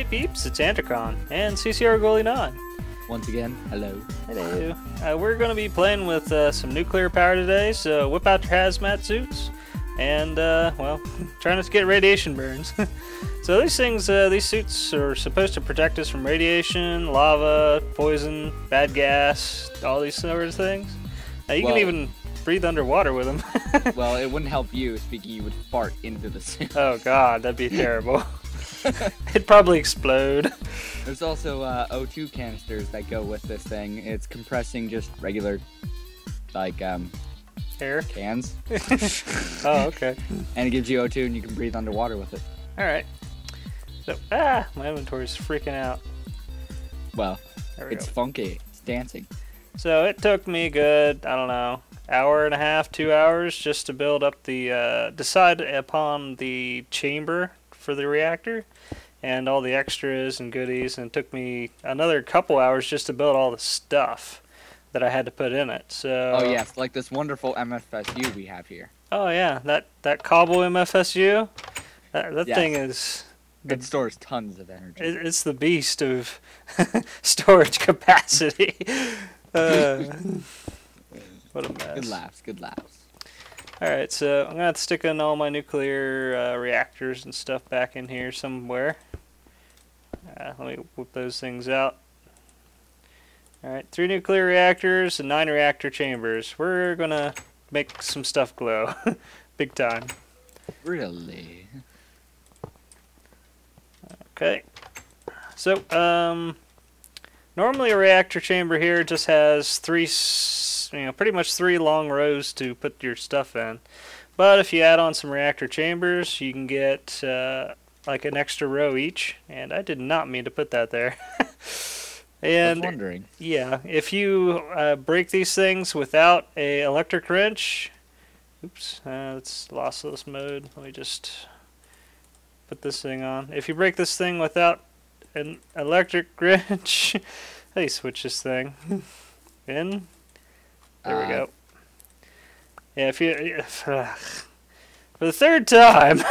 Hey peeps, it's Anticron and CCR Goalie 9. Once again, hello. Hello. We're going to be playing with some nuclear power today, so whip out your hazmat suits and, well, try not to get radiation burns. So these things, these suits are supposed to protect us from radiation, lava, poison, bad gas, all these sort of things. You can even breathe underwater with them. Well, it wouldn't help you, speaking you would fart into the suit. Oh god, that'd be terrible. It'd probably explode. There's also O2 canisters that go with this thing. It's compressing just regular, like, air cans. Oh, okay. And it gives you O2 and you can breathe underwater with it. Alright. So, my inventory's freaking out. Well, it's funky. It's dancing. So it took me good, I don't know, hour and a half, 2 hours just to build up the, decide upon the chamber for the reactor and all the extras and goodies, and it took me another couple hours just to build all the stuff that I had to put in it. So oh yes, like this wonderful MFSU we have here. Oh yeah, that cobble MFSU, that yes. thing is it stores tons of energy. It's the beast of storage capacity. What a mess. Good laughs, good laughs. Alright, so I'm going to stick in all my nuclear reactors and stuff back in here somewhere. Let me whip those things out. Alright, 3 nuclear reactors and 9 reactor chambers. We're going to make some stuff glow. Big time. Really? Okay. So, normally a reactor chamber here just has pretty much 3 long rows to put your stuff in. But if you add on some reactor chambers, you can get like an extra row each. And I did not mean to put that there. And I was wondering. Yeah, if you break these things without a electric wrench, oops, it's lossless mode. Let me just put this thing on. If you break this thing without an electric wrench, hey, switch this thing in. There we go. Yeah, for the 3rd time,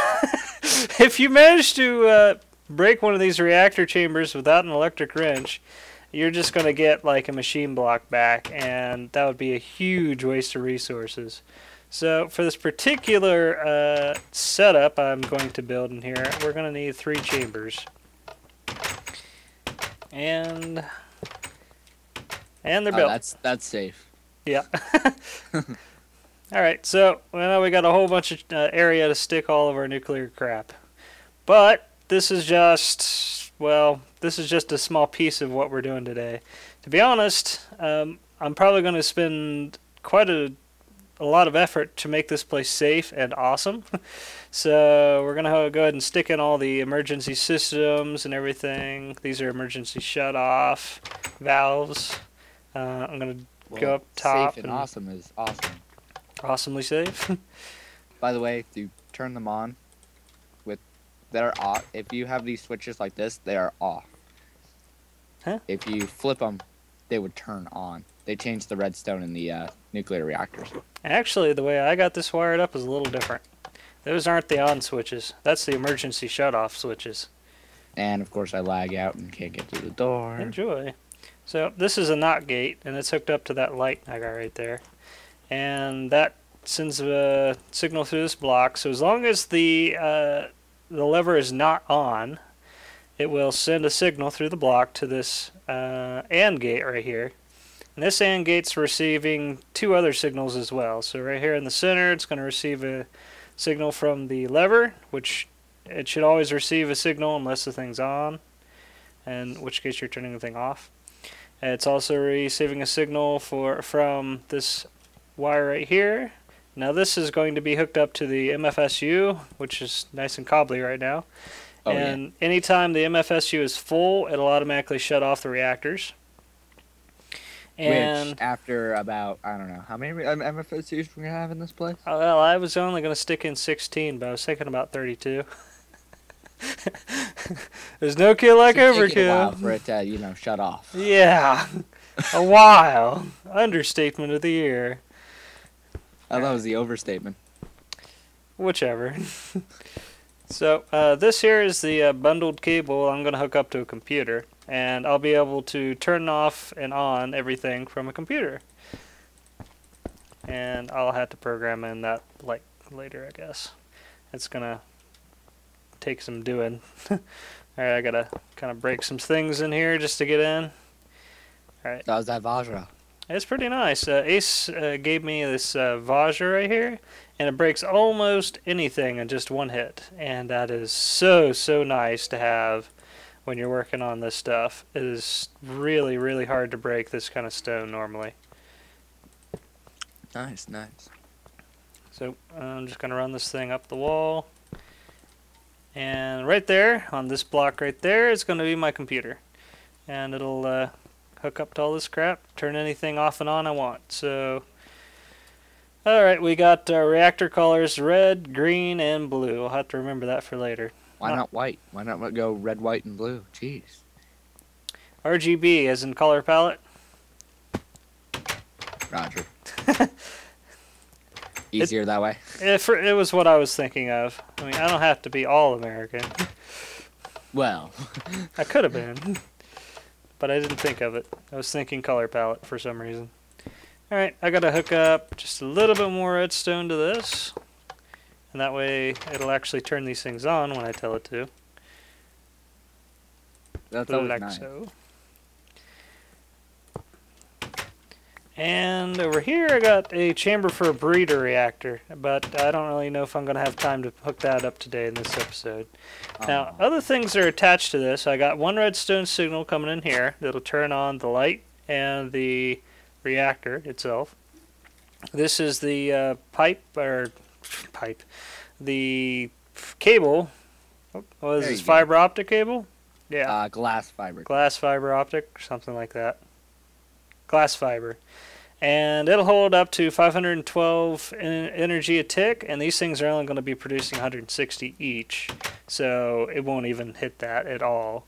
if you manage to break one of these reactor chambers without an electric wrench, you're just going to get like a machine block back, and that would be a huge waste of resources. So for this particular setup I'm going to build in here, we're going to need 3 chambers. And they're built. That's safe. Yeah. Alright, so well, we got a whole bunch of area to stick all of our nuclear crap. But this is just, well, this is just a small piece of what we're doing today. To be honest, I'm probably going to spend quite a lot of effort to make this place safe and awesome. So we're going to go ahead and stick in all the emergency systems and everything. These are emergency shut-off valves. I'm going to go up top. Safe and awesome is awesome. Awesomely safe. By the way, if you turn them on, they're off. If you have these switches like this, they are off. Huh? If you flip them, they would turn on. They change the redstone in the nuclear reactors. Actually, the way I got this wired up is a little different. Those aren't the on switches. That's the emergency shut-off switches. And of course, I lag out and can't get through the door. Enjoy. So this is a NOT gate, and it's hooked up to that light I got right there. And that sends a signal through this block. So as long as the lever is not on, it will send a signal through the block to this AND gate right here. And this AND gate's receiving 2 other signals as well. So right here in the center, it's going to receive a signal from the lever, which it should always receive a signal unless the thing's on, in which case you're turning the thing off. And it's also receiving a signal from this wire right here. Now this is going to be hooked up to the MFSU, which is nice and cobbly right now. Oh, and yeah. Anytime the MFSU is full, it'll automatically shut off the reactors. And which, after about, I don't know, how many MFSUs we're going to have in this place? Well, I was only going to stick in 16, but I was thinking about 32. There's no kill like overkill. Take it a while for it to, shut off. Yeah, a while. Understatement of the year. Oh, that was the overstatement. Whichever. So this here is the bundled cable I'm going to hook up to a computer, and I'll be able to turn off and on everything from a computer. And I'll have to program in that like later, I guess. It's going to take some doing. Alright, I got to kind of break some things in here just to get in. Alright. How's that Vajra? It's pretty nice. Ace gave me this Vajra right here, and it breaks almost anything in just one hit. And that is so, so nice to have when you're working on this stuff. It is really, really hard to break this kind of stone normally. Nice, nice. So I'm just going to run this thing up the wall. And right there, on this block right there, is going to be my computer. And it'll hook up to all this crap, turn anything off and on I want. So, alright, we got reactor colors red, green, and blue. I'll have to remember that for later. Why not white? Why not go red, white, and blue? Jeez. RGB as in color palette. Roger. Easier that way. It was what I was thinking of. I mean, I don't have to be all American. Well. I could have been. But I didn't think of it. I was thinking color palette for some reason. Alright, I gotta hook up just a little bit more redstone to this. And that way it'll actually turn these things on when I tell it to. That's always Like nice. so. And over here I got a chamber for a breeder reactor, but I don't really know if I'm going to have time to hook that up today in this episode. Now, other things are attached to this. I got one redstone signal coming in here that'll turn on the light and the reactor itself. This is the the cable. What is this, fiber optic cable? Yeah. Glass fiber. Glass fiber optic, something like that. Glass fiber. And it'll hold up to 512 energy a tick, and these things are only going to be producing 160 each, so it won't even hit that at all.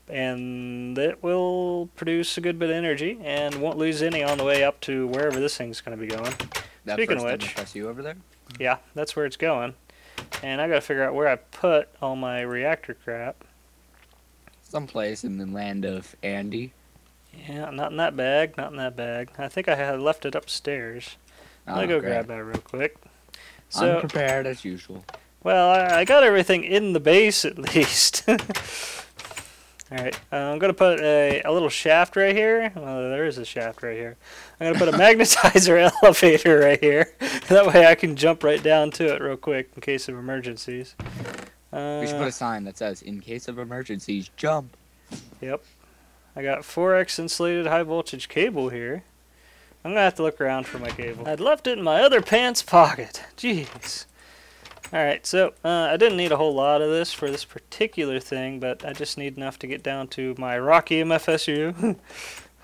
And it will produce a good bit of energy and won't lose any on the way up to wherever this thing's going to be going. That Speaking of first which, MFSU over there? Yeah, that's where it's going. And I got to figure out where I put all my reactor crap. Someplace in the land of Andy. Yeah, not in that bag, not in that bag. I think I had left it upstairs. Let me go grab that real quick. So, unprepared as usual. Well, I got everything in the base at least. Alright, I'm going to put a little shaft right here. Well, there is a shaft right here. I'm going to put a magnetizer elevator right here. That way I can jump right down to it real quick in case of emergencies. We should put a sign that says, in case of emergencies, jump. Yep. I got 4x insulated high voltage cable here. I'm going to have to look around for my cable. I'd left it in my other pants pocket. Jeez. Alright, so I didn't need a whole lot of this for this particular thing, but I just need enough to get down to my Rocky MFSU.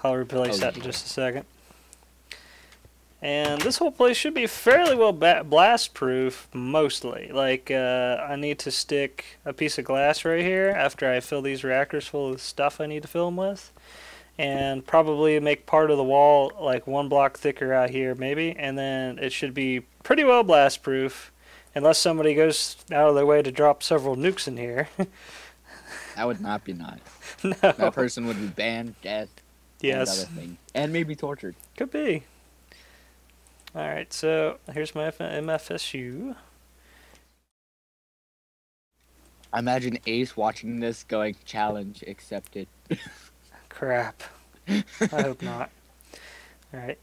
I'll replace that in just a second. And this whole place should be fairly well blast proof, mostly. Like, I need to stick a piece of glass right here after I fill these reactors full of stuff I need to fill them with. And probably make part of the wall like 1 block thicker out here, maybe. And then it should be pretty well blast proof, unless somebody goes out of their way to drop several nukes in here. That would not be nice. No. That person would be banned, dead, Yes. and other things. And maybe tortured. Could be. Alright, so here's my MFSU. I imagine Ace watching this going, challenge accepted. Crap. I hope not. Alright.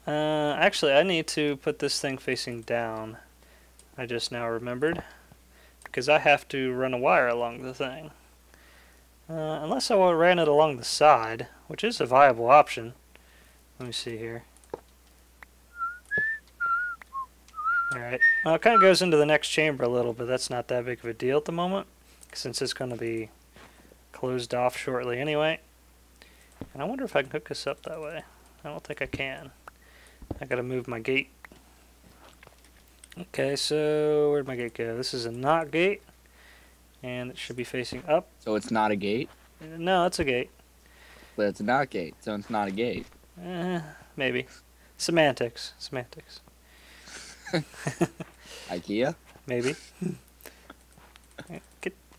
Actually, I need to put this thing facing down. I just now remembered. Because I have to run a wire along the thing. Unless I ran it along the side, which is a viable option. Let me see here. Alright, well, it kind of goes into the next chamber a little, but that's not that big of a deal at the moment, since it's going to be closed off shortly anyway. And I wonder if I can hook this up that way. I don't think I can. I gotta move my gate. Okay, so where'd my gate go? This is a NOT gate, and it should be facing up. So it's not a gate? No, it's a gate. But it's a NOT gate, so it's not a gate. Maybe. Semantics. Semantics. IKEA? Maybe.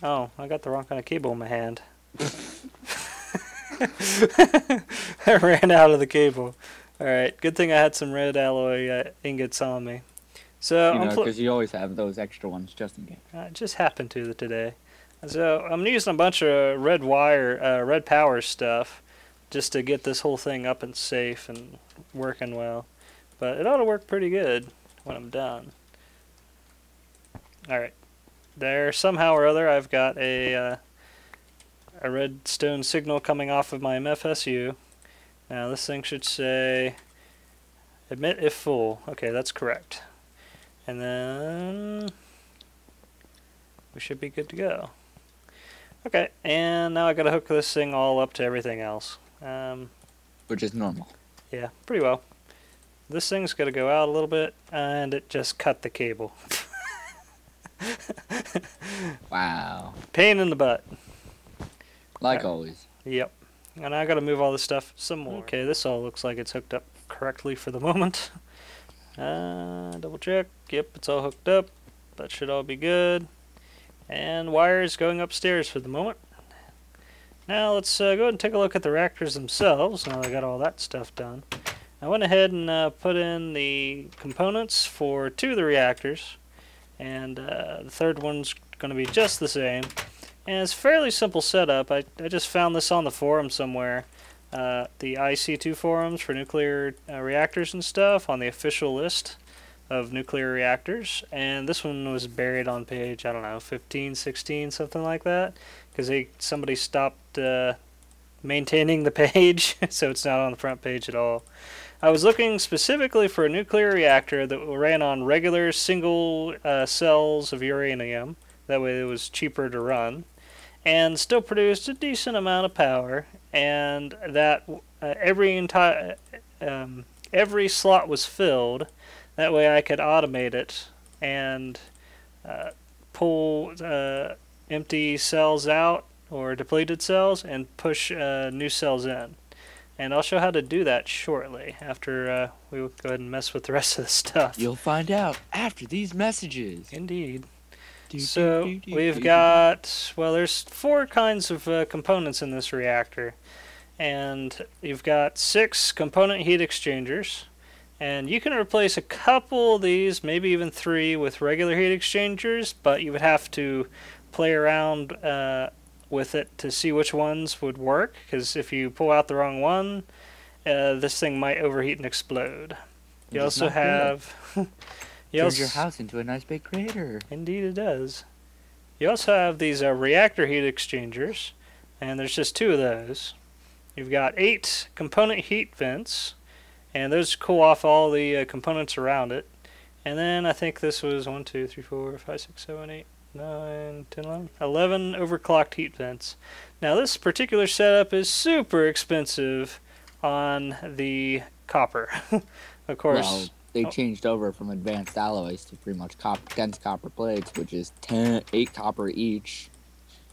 Oh, I got the wrong kind of cable in my hand. I ran out of the cable. Alright, good thing I had some red alloy ingots on me. So You know, because you always have those extra ones just in case. I just happened to today. So I'm using a bunch of red wire, red power stuff just to get this whole thing up and safe and working well. But it ought to work pretty good when I'm done. Alright. There, somehow or other, I've got a redstone signal coming off of my MFSU. Now this thing should say emit if full. Okay, that's correct. And then we should be good to go. Okay, and now I gotta hook this thing all up to everything else. Which is normal. Yeah, pretty well. This thing's gotta go out a little bit, and it just cut the cable. Wow. Pain in the butt. Like always. Yep. And I gotta move all this stuff some more. Okay, this all looks like it's hooked up correctly for the moment. Double check. Yep, it's all hooked up. That should all be good. And wires going upstairs for the moment. Now let's go ahead and take a look at the reactors themselves. Now I got all that stuff done. I went ahead and put in the components for 2 of the reactors. And the third one's going to be just the same. And it's a fairly simple setup. I just found this on the forum somewhere. The IC2 forums for nuclear reactors and stuff on the official list of nuclear reactors. And this one was buried on page, I don't know, 15, 16, something like that. Because somebody stopped maintaining the page, so it's not on the front page at all. I was looking specifically for a nuclear reactor that ran on regular single cells of uranium. That way it was cheaper to run. And still produced a decent amount of power. And that every slot was filled. That way I could automate it and pull empty cells out or depleted cells and push new cells in. And I'll show how to do that shortly after we go ahead and mess with the rest of the stuff. You'll find out after these messages. Indeed. So we've got, well, there's 4 kinds of components in this reactor. And you've got 6 component heat exchangers. And you can replace a couple of these, maybe even 3, with regular heat exchangers, but you would have to play around with it to see which ones would work, because if you pull out the wrong one, this thing might overheat and explode. You also have... Turns your house into a nice big crater. Indeed it does. You also have these reactor heat exchangers, and there's just 2 of those. You've got 8 component heat vents, and those cool off all the components around it. And then I think this was 1, 2, 3, 4, 5, 6, 7, 8, 9, 10, 11, 11 overclocked heat vents. Now this particular setup is super expensive on the copper. Of course. Well, they changed over from advanced alloys to pretty much dense copper plates, which is 8 copper each.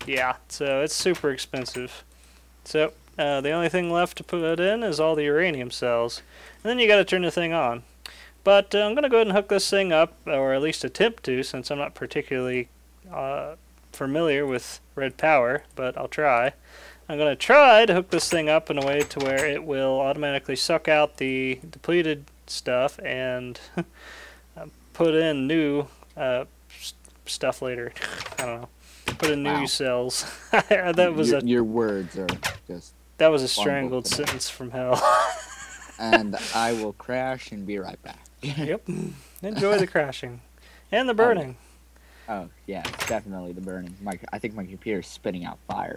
Yeah, so it's super expensive. So the only thing left to put in is all the uranium cells. And then you got to turn the thing on. But I'm going to go ahead and hook this thing up, or at least attempt to, since I'm not particularly familiar with red power, but I'll try. I'm going to try to hook this thing up in a way to where it will automatically suck out the depleted stuff and put in new stuff later. I don't know. Put in new cells. That was your words are just... That was a strangled sentence from hell. And I will crash and be right back. Yep. Enjoy the crashing. And the burning. Oh, yeah, definitely the burning. I think my computer's spitting out fire.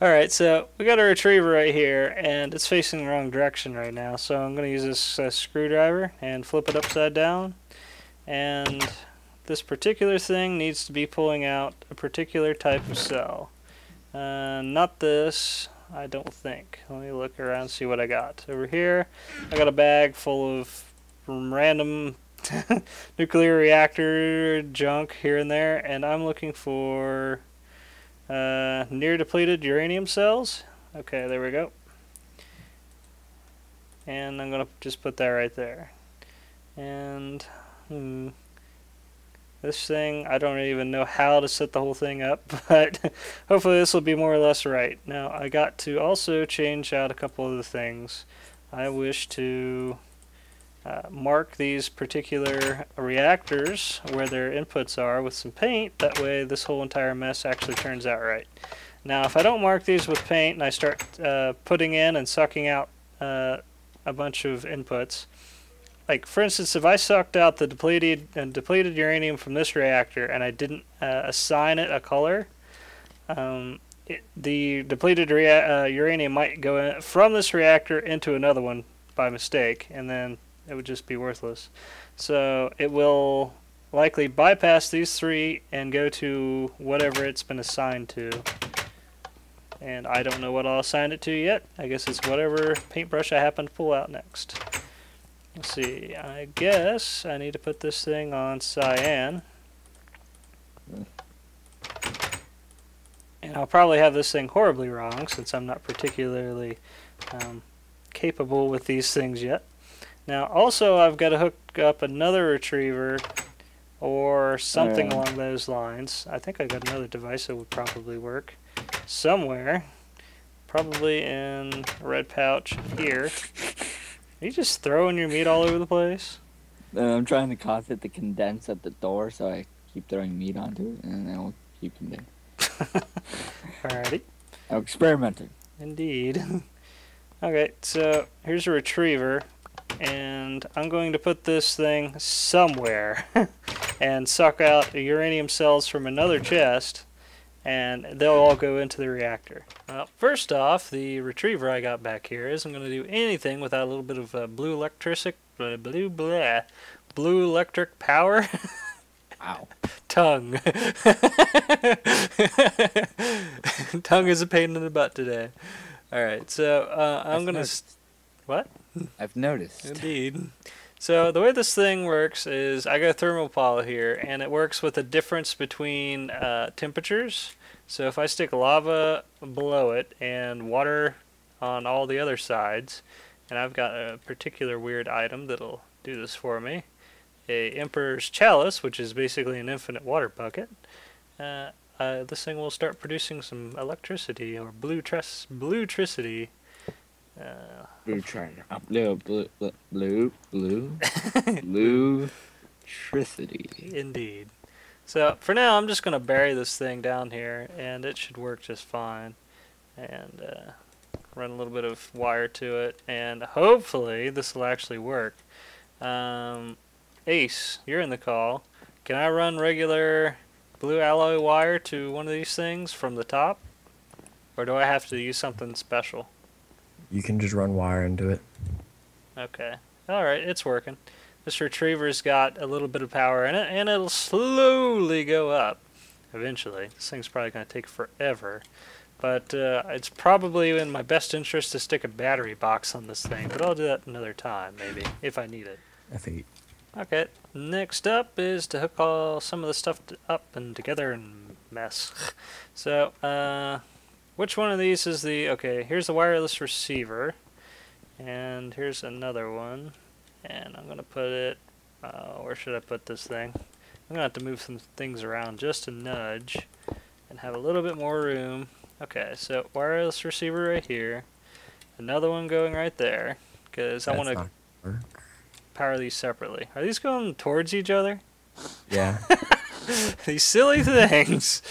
Alright, so we got a retriever right here, and it's facing the wrong direction right now. So I'm going to use this screwdriver and flip it upside down. And this particular thing needs to be pulling out a particular type of cell. Not this, I don't think. Let me look around and see what I got. Over here, I got a bag full of random nuclear reactor junk here and there, and I'm looking for near depleted uranium cells. Okay, there we go. And I'm going to just put that right there. And This thing, I don't even know how to set the whole thing up, but hopefully this will be more or less right. Now, I got to also change out a couple of the things. I wish to mark these particular reactors where their inputs are with some paint. That way this whole entire mess actually turns out right. Now, if I don't mark these with paint and I start putting in and sucking out a bunch of inputs, like for instance, if I sucked out the depleted uranium from this reactor and I didn't assign it a color, the depleted uranium might go in from this reactor into another one by mistake, and then it would just be worthless. So it will likely bypass these three and go to whatever it's been assigned to. And I don't know what I'll assign it to yet. I guess it's whatever paintbrush I happen to pull out next. Let's see, I guess I need to put this thing on cyan. And I'll probably have this thing horribly wrong since I'm not particularly capable with these things yet. Now also I've got to hook up another retriever or something along those lines. I think I got another device that would probably work somewhere. Probably in a red pouch here. Are you just throwing your meat all over the place? I'm trying to cause it to condense at the door, so I keep throwing meat onto it, and then it will keep condensing. Alrighty. I'm experimenting. Indeed. Okay, so here's a retriever, and I'm going to put this thing somewhere and suck out the uranium cells from another chest, and they'll all go into the reactor. Well, first off, the retriever I got back here isn't going to do anything without a little bit of blue electric power. Wow. Tongue. Tongue is a pain in the butt today. Alright, so I'm going to... What? I've noticed. Indeed. So the way this thing works is I got a thermopile here, and it works with a difference between temperatures. So if I stick lava below it and water on all the other sides, and I've got a particular weird item that'll do this for me, a Emperor's Chalice, which is basically an infinite water bucket, this thing will start producing some electricity, or bluetricity. Bluetricity. Indeed. So for now, I'm just going to bury this thing down here, and it should work just fine. And run a little bit of wire to it, and hopefully this will actually work. Ace, you're in the call. Can I run regular blue alloy wire to one of these things from the top? Or do I have to use something special? You can just run wire into it. Okay. Alright, it's working. This retriever's got a little bit of power in it, and it'll slowly go up eventually. This thing's probably going to take forever. But it's probably in my best interest to stick a battery box on this thing, but I'll do that another time, maybe, if I need it. F8. Okay, next up is to hook all some of the stuff up and together and mess. So, which one of these is the... Okay, here's the wireless receiver, and here's another one, and I'm going to put it... where should I put this thing? I'm going to have to move some things around just a nudge and have a little bit more room. Okay, so wireless receiver right here, another one going right there, because I want to power these separately. Are these going towards each other? Yeah. These silly things.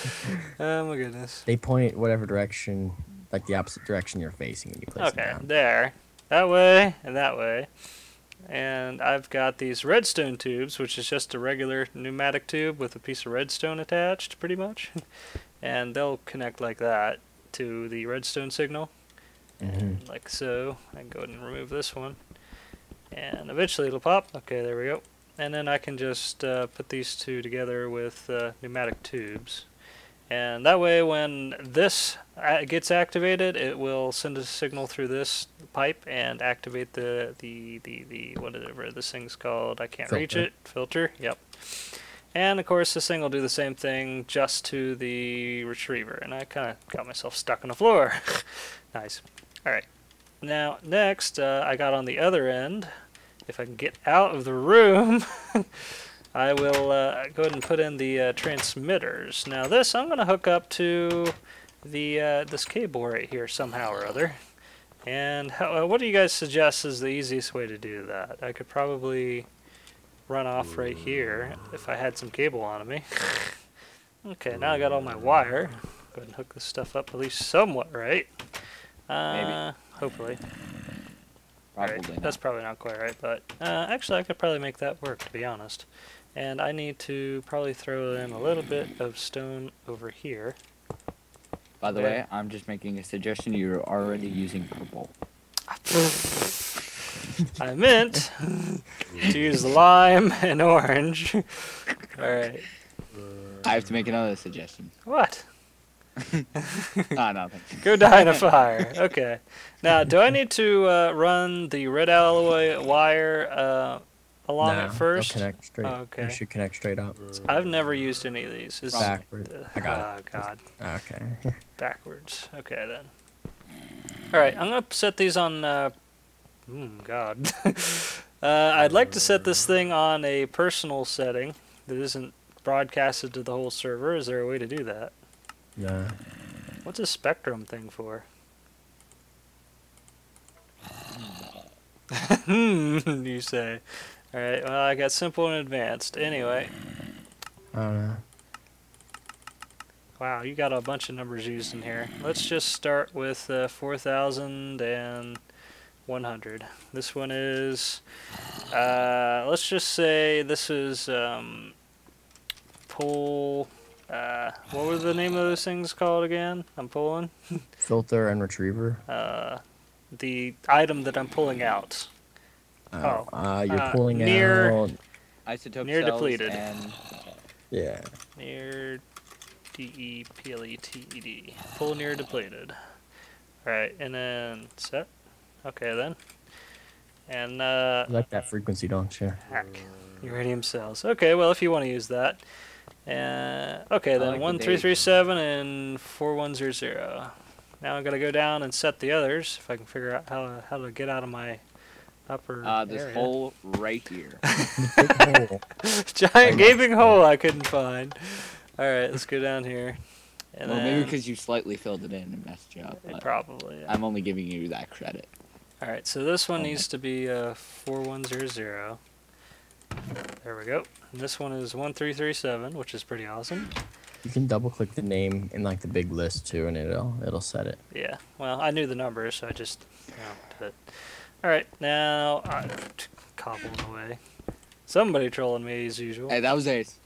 Oh my goodness. They point whatever direction, like the opposite direction you're facing when you place them down. There. That way and that way. And I've got these redstone tubes, which is just a regular pneumatic tube with a piece of redstone attached, pretty much. And they'll connect like that to the redstone signal. And like so. I can go ahead and remove this one. And eventually it'll pop. Okay, there we go. And then I can just put these two together with pneumatic tubes. And that way when this gets activated, it will send a signal through this pipe and activate the whatever this thing's called. I can't reach it. Filter. Yep. And of course this thing will do the same thing just to the retriever. And I kind of got myself stuck on the floor. Nice. Alright. Now next I got on the other end, if I can get out of the room, I will go ahead and put in the transmitters. Now this I'm going to hook up to the this cable right here somehow or other. And what do you guys suggest is the easiest way to do that? I could probably run off right here if I had some cable on me. Okay, now I got all my wire. Go ahead and hook this stuff up at least somewhat right. Maybe. Hopefully. Probably Right. not. That's probably not quite right, but actually I could probably make that work, to be honest. And I need to probably throw in a little bit of stone over here. By the Yeah. way, I'm just making a suggestion. You're already using purple. I meant to use lime and orange. Alright. I have to make another suggestion. What? Nothing. Go die in a fire. Okay. Now, do I need to run the red alloy wire along No, it first? they'll connect straight. Oh, okay. They should connect straight up. I've never used any of these. Is Backward. I got oh, God. Okay. Backwards. Okay, then. Alright, I'm going to set these on... God. I'd like to set this thing on a personal setting that isn't broadcasted to the whole server. Is there a way to do that? Yeah. What's a spectrum thing for? You say. Alright, well, I got simple and advanced. Anyway. I don't know. Wow, you got a bunch of numbers used in here. Let's just start with 4,100. This one is, let's just say this is pull, what were the name of those things called again? I'm pulling? Filter and retriever. The item that I'm pulling out. You're pulling near- out. Isotope Near cells depleted. and Yeah. Near DEPLETED. Pull near depleted. Alright, and then set. Okay then. And You like that frequency, don't you? hack. Uranium cells. Okay, well if you want to use that. Okay then, like the 1337 and 4100. Now I'm gonna go down and set the others if I can figure out how to get out of my upper this area. hole right here. Big hole. Giant gaping hole I couldn't find. Alright, let's go down here. And Well, then, maybe because you slightly filled it in and messed you up. But probably. Yeah. I'm only giving you that credit. Alright, so this one needs to be 4100. There we go. And this one is 1337, which is pretty awesome. You can double click the name in like the big list too, and it'll set it. Yeah, well, I knew the numbers, so I just did it. Alright, now I'm cobbling away. Somebody trolling me as usual. Hey, that was Ace.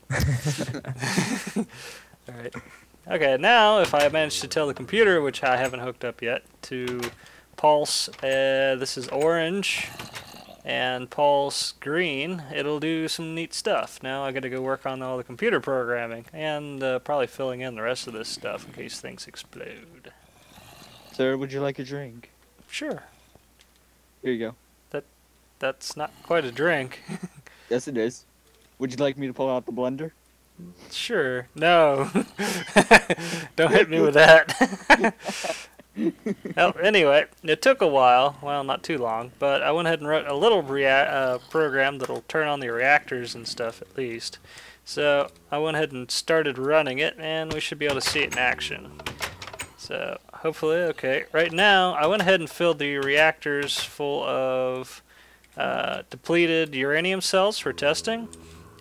Alright. Okay, now if I manage to tell the computer, which I haven't hooked up yet, to pulse, this is orange, and pulse green, it'll do some neat stuff. Now I gotta go work on all the computer programming, and probably filling in the rest of this stuff in case things explode. Sir, would you like a drink? Sure, Here you go. that's not quite a drink. Yes, it is. Would you like me to pull out the blender? Sure, no. Don't hit me with that. Well, anyway, it took a while. Well, not too long, but I went ahead and wrote a little program that'll turn on the reactors and stuff at least. So I went ahead and started running it, and we should be able to see it in action. So hopefully, okay. Right now, I went ahead and filled the reactors full of depleted uranium cells for testing,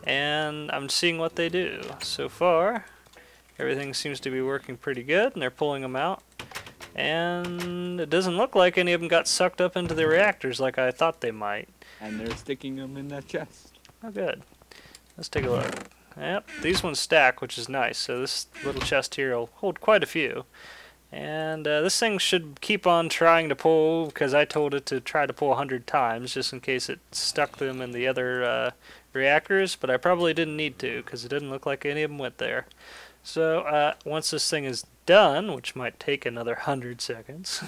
and I'm seeing what they do. So far, everything seems to be working pretty good, and they're pulling them out. And it doesn't look like any of them got sucked up into the reactors like I thought they might. And they're sticking them in that chest. Oh, good. Let's take a look. Yep, these ones stack, which is nice. So this little chest here will hold quite a few. And this thing should keep on trying to pull, because I told it to try to pull 100 times, just in case it stuck them in the other reactors. But I probably didn't need to, because it didn't look like any of them went there. So once this thing is done, which might take another 100 seconds,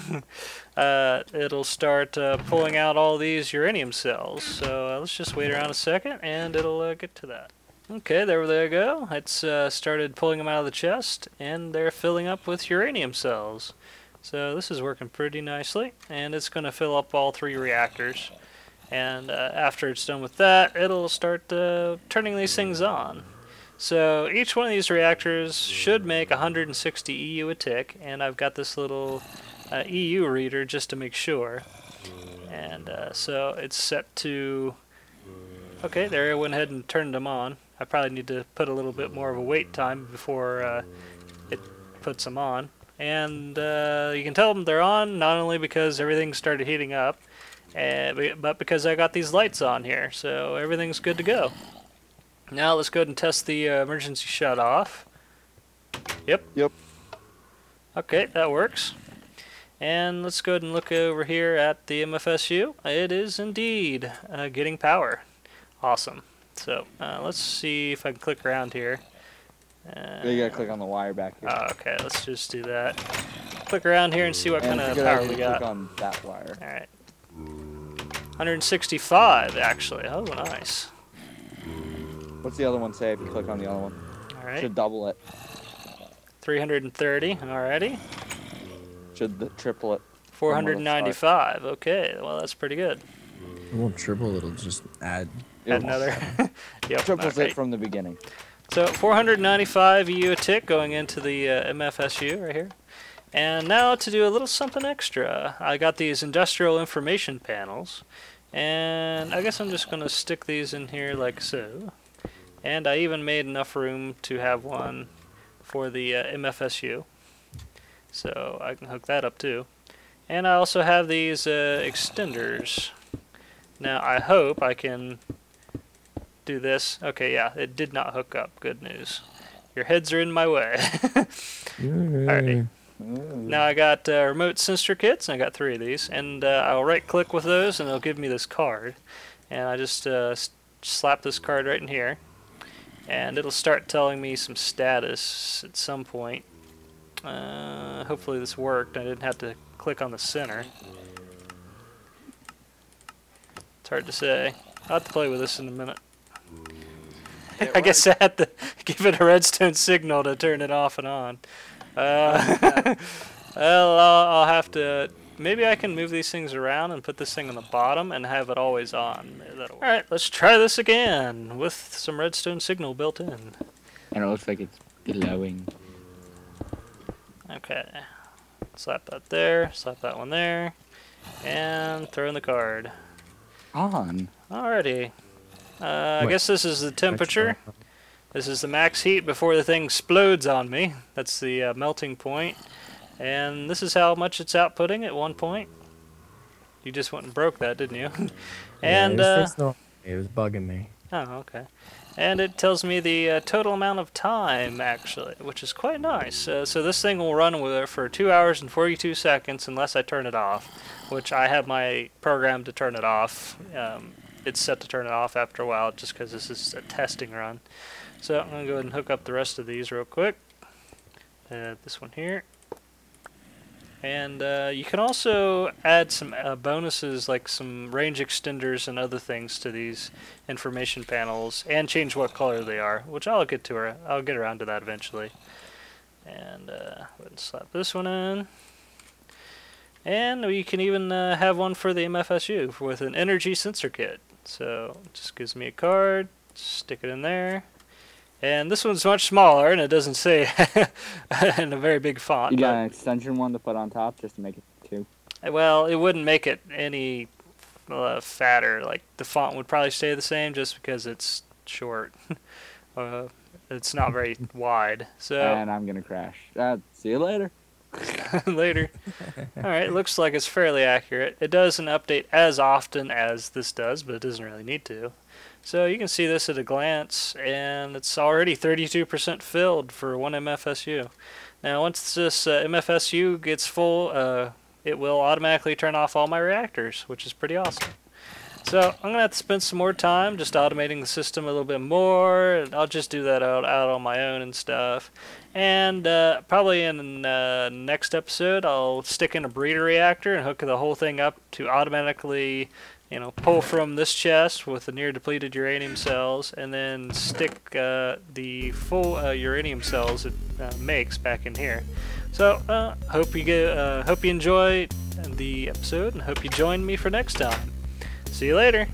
it'll start pulling out all these uranium cells. So let's just wait around a second, and it'll get to that. Okay, there they go. It's started pulling them out of the chest, and they're filling up with uranium cells. So this is working pretty nicely, and it's going to fill up all 3 reactors. And after it's done with that, it'll start turning these things on. So each one of these reactors should make 160 EU a tick, and I've got this little EU reader just to make sure. And so it's set to... Okay, there I went ahead and turned them on. I probably need to put a little bit more of a wait time before it puts them on. And you can tell them they're on not only because everything started heating up, but because I got these lights on here, so everything's good to go. Now let's go ahead and test the emergency shut off. Yep. Okay, that works. And let's go ahead and look over here at the MFSU. It is indeed getting power. Awesome. So let's see if I can click around here. You gotta click on the wire back here. Okay, let's just do that. Click around here and see what kind of power we got. Click on that wire. Alright. 165 actually. Oh, nice. What's the other one say if you click on the other one? Alright. Should double it. 330. Alrighty. Should triple it. 495. Okay, well that's pretty good. It won't triple, it'll just add. Add another. Yep. Triples Alright. it from the beginning. So 495 EU a tick going into the MFSU right here. And now to do a little something extra. I got these industrial information panels. And I guess I'm just going to stick these in here like so. And I even made enough room to have one for the MFSU. So I can hook that up too. And I also have these extenders. Now I hope I can do this. Okay, yeah, it did not hook up. Good news. Your heads are in my way. Alright. Now I got remote sensor kits, and I got 3 of these. And I'll right click with those and it'll give me this card. And I just slap this card right in here. And it'll start telling me some status at some point. Hopefully this worked. I didn't have to click on the center. It's hard to say. I'll have to play with this in a minute. I guess I had to give it a redstone signal to turn it off and on. Well, I'll have to... Maybe I can move these things around and put this thing on the bottom and have it always on. Alright, let's try this again with some redstone signal built in. And it looks like it's glowing. Okay. Slap that there, slap that one there, and throw in the card. On. Alrighty. I guess this is the temperature. This is the max heat before the thing explodes on me. That's the melting point. And this is how much it's outputting at one point. You just went and broke that, didn't you? And yeah, it was bugging me. Oh, okay. And it tells me the total amount of time, actually, which is quite nice. So this thing will run with it for 2 hours and 42 seconds unless I turn it off, which I have my program to turn it off. It's set to turn it off after a while just because this is a testing run. So I'm going to go ahead and hook up the rest of these real quick. This one here. And you can also add some bonuses like some range extenders and other things to these information panels and change what color they are, which I'll get to. I'll get around to that eventually. And go ahead and slap this one in. And we can even have one for the MFSU with an energy sensor kit. So it just gives me a card, stick it in there. And this one's much smaller, and it doesn't say in a very big font. You got an extension one to put on top just to make it 2? Well, it wouldn't make it any fatter. Like, the font would probably stay the same just because it's short. It's not very wide. So. And I'm going to crash. See you later. Later. Alright, looks like it's fairly accurate. It doesn't update as often as this does, but it doesn't really need to. So you can see this at a glance, and it's already 32% filled for one MFSU. Now once this MFSU gets full, it will automatically turn off all my reactors, which is pretty awesome. So I'm going to have to spend some more time just automating the system a little bit more, and I'll just do that out on my own and stuff. And probably in the next episode I'll stick in a breeder reactor and hook the whole thing up to automatically pull from this chest with the near depleted uranium cells, and then stick the full uranium cells it makes back in here. So hope you enjoy the episode, and hope you join me for next time. See you later.